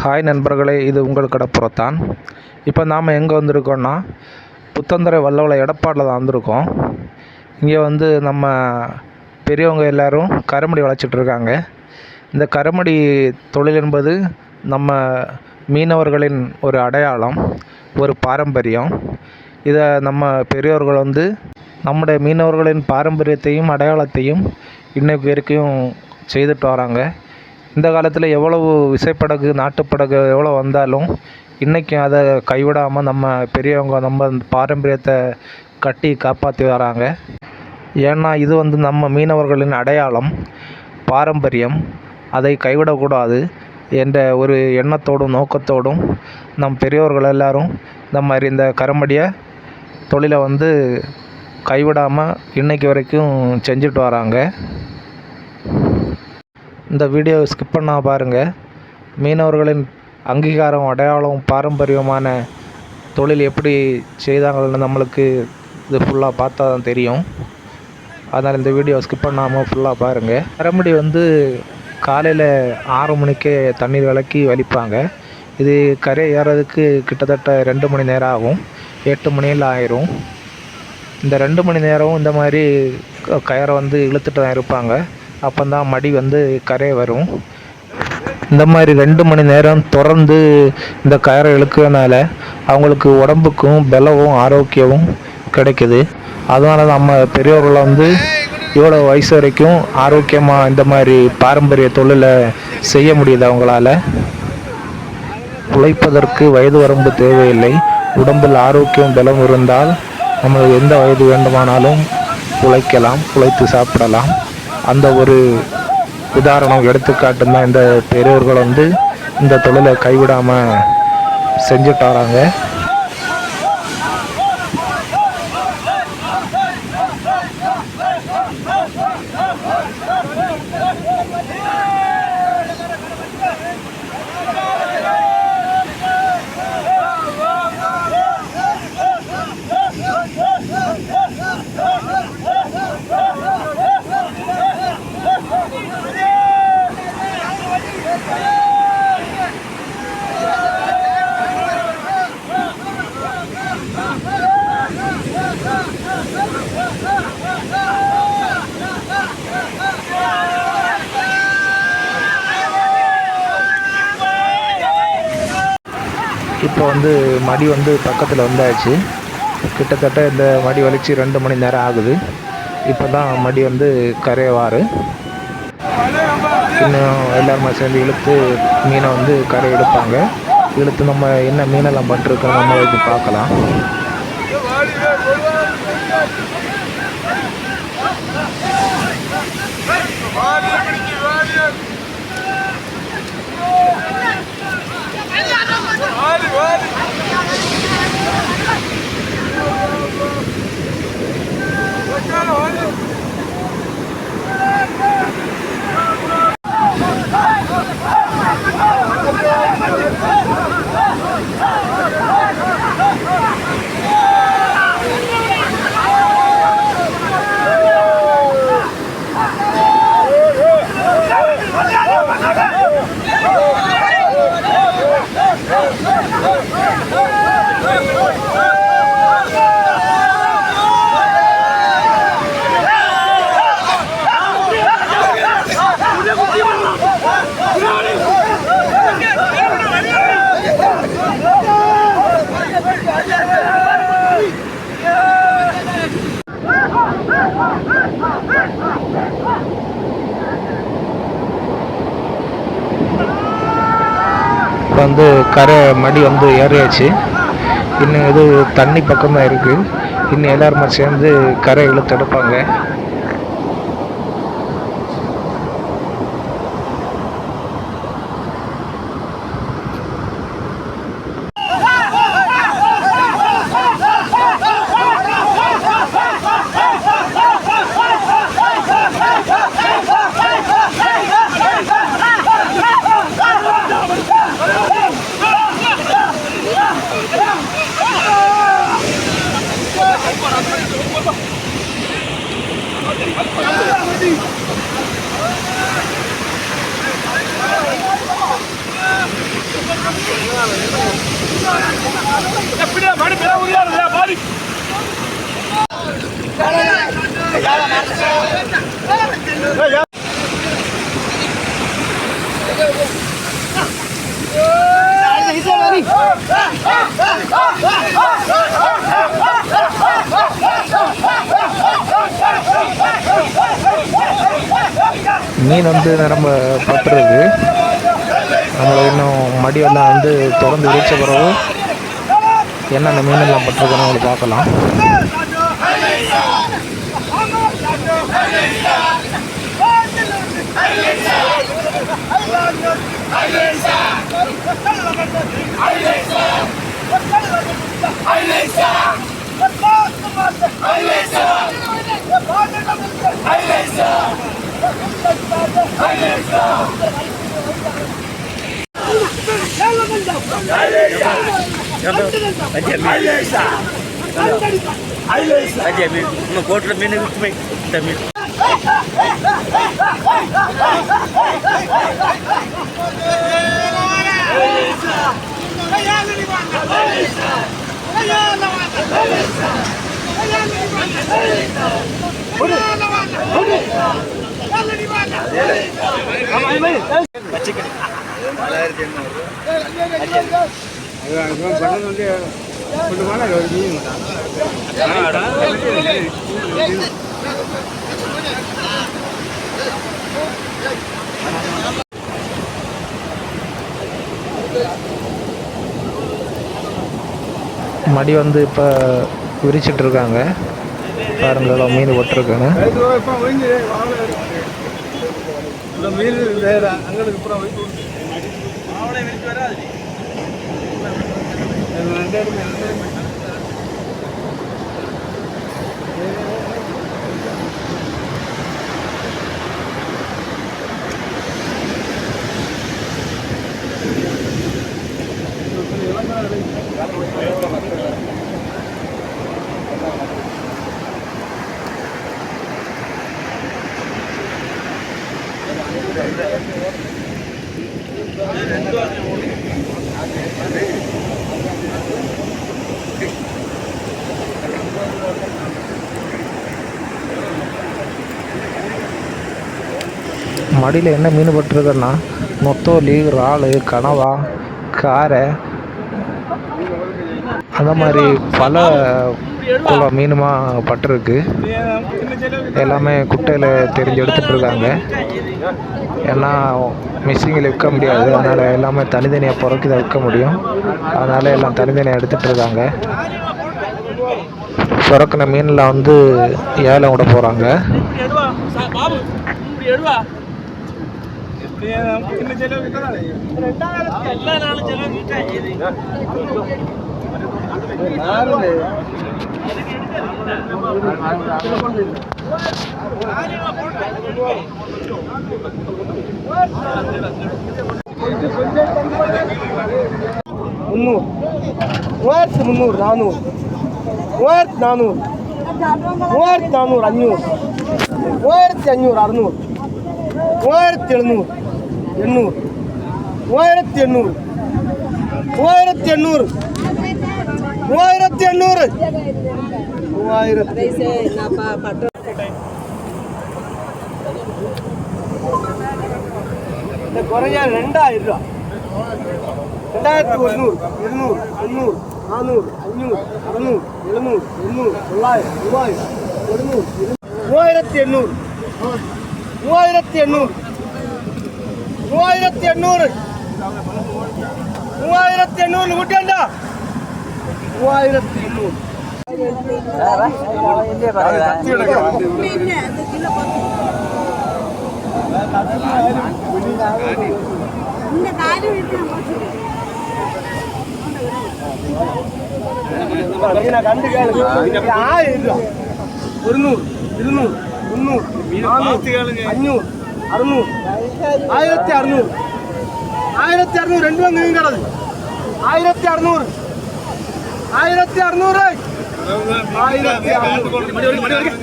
Hi நண்பர்களே, இது உங்கள் கடப்புறத்தான். இப்போ நாம் எங்கே வந்திருக்கோன்னா, புத்தந்துறை வல்லவளை எடப்பாடில் தான் வந்திருக்கோம். இங்கே நம்ம பெரியவங்க எல்லோரும் கருமடி வளச்சிட்ருக்காங்க. இந்த கருமடி தொழில் என்பது நம்ம மீனவர்களின் ஒரு அடையாளம், ஒரு பாரம்பரியம். இதை நம்ம பெரியோர்கள் நம்முடைய மீனவர்களின் பாரம்பரியத்தையும் அடையாளத்தையும் இன்னைக்கு வரைக்கும் செய்துட்டு வராங்க. இந்த காலத்தில் எவ்வளவு விசைப்படகு நாட்டுப்படகு எவ்வளோ வந்தாலும் இன்றைக்கும் அதை கைவிடாமல் நம்ம பெரியவங்க நம்ம பாரம்பரியத்தை கட்டி காப்பாற்றி வராங்க. ஏன்னா இது நம்ம மீனவர்களின் அடையாளம், பாரம்பரியம். அதை கைவிடக்கூடாது என்ற ஒரு எண்ணத்தோடும் நோக்கத்தோடும் நம் பெரியோர்கள் எல்லோரும் இந்த கருமடியை தொழிலை கைவிடாமல் இன்றைக்கு வரைக்கும் செஞ்சுட்டு வராங்க. இந்த வீடியோவை ஸ்கிப் பண்ணால் பாருங்கள். மீனவர்களின் அங்கீகாரம், அடையாளம், பாரம்பரியமான தொழில் எப்படி செய்தாங்கன்னு நம்மளுக்கு இது ஃபுல்லாக பார்த்தா தான் தெரியும். அதனால் இந்த வீடியோ ஸ்கிப் பண்ணாமல் ஃபுல்லாக பாருங்கள். கருமடி காலையில் 6 மணிக்கே தண்ணீர் விலக்கி வலிப்பாங்க. இது கரை ஏறதுக்கு கிட்டத்தட்ட 2 மணி நேரம் ஆகும். 8 மணியில் ஆயிரும். இந்த 2 மணி நேரம் இந்த மாதிரி கயரை இழுத்துட்டு தான் இருப்பாங்க. அப்போ தான் மடி கரை வரும். இந்த மாதிரி 2 மணி நேரம் தொடர்ந்து இந்த கயரை இழுக்கிறதுனால அவங்களுக்கு உடம்புக்கும் பலமும் ஆரோக்கியமும் கிடைக்குது. அதனால நம்ம பெரியவர்களை இவ்வளோ வயசு வரைக்கும் ஆரோக்கியமாக இந்த மாதிரி பாரம்பரிய தொழிலை செய்ய முடியுது அவங்களால. உழைப்பதற்கு வயது வரம்பு தேவையில்லை. உடம்பில் ஆரோக்கியம் பலம் இருந்தால் நம்ம எந்த வயது வேண்டுமானாலும் உழைக்கலாம், உழைத்து சாப்பிடலாம். அந்த ஒரு உதாரணம் எடுத்துக்காட்டு தான் இந்த பெரியவர்கள் இந்த தொழிலை கைவிடாமல் செஞ்சுட்டு வராங்க. இப்போ மடி பக்கத்தில் வந்தாச்சு. கிட்டத்தட்ட இந்த மடி வலிச்சு 2 மணி நேரம் ஆகுது. இப்போ தான் மடி கரையவாறு. இன்னும் எல்லாருமே சேர்ந்து இழுத்து மீனை கரை எடுப்பாங்க. இழுத்து நம்ம என்ன மீனெல்லாம் பட்டிருக்கோம் நம்ம பார்க்கலாம். இப்போ கரை மடி ஏறியாச்சு. இன்னும் இது தண்ணி பக்கமாக இருக்குது. இன்னும் எல்லாருமே சேர்ந்து கரை இழுத்து எடுப்பாங்க. மீன் வந்து நிரம்ப பட்டுருக்கு. நம்மளை இன்னும் மடியெல்லாம் வந்து திறந்து விரிச்ச பிறகு என்னென்ன மீனெல்லாம் பட்டிருக்குன்னு அவங்களை பார்க்கலாம். கோட்டில் மீன் மீன் மடி வந்து இப்போ விரிச்சிட்டு இருக்காங்க. பாருங்க மீன் போட்டிருக்காங்க. மடியில் என்ன மீன் பட்டிருக்குன்னா நொத்தோலி, இறால், கனவா, காரை, அந்த மாதிரி பல குள மீனுமா பட்டிருக்கு. எல்லாமே குட்டையில் தெரிஞ்சு எடுத்துகிட்ருக்காங்க. ஏன்னா மிஷினில் விற்க முடியாது, அதனால் எல்லாமே தனித்தனியாக பொறுக்கி தான் விற்க முடியும். அதனால் எல்லாம் தனித்தனியாக எடுத்துகிட்ருக்காங்க. சுரக்கின மீனில் வந்து ஏலம் விட போகிறாங்க. மூவாயிரத்து 300, 400, 3400, 3400, 500, 3500, 600, 3700, 800, 3800, 3800, 3800. இந்த குறைஞ்ச 2000 ரூபா. 2100, 200, 300, 400, 500, 600, 700, 800, 900, 1000, 700, 3800, 3800, 3800 കൂട്ടണ്ട. 3800. കണ്ടു കേള 1000 രൂപ. 100, 200, 300, 400, 500, 600, 1600, 1600 രണ്ടും അങ്ങ് കിടത്. 1600, 1600, 1600.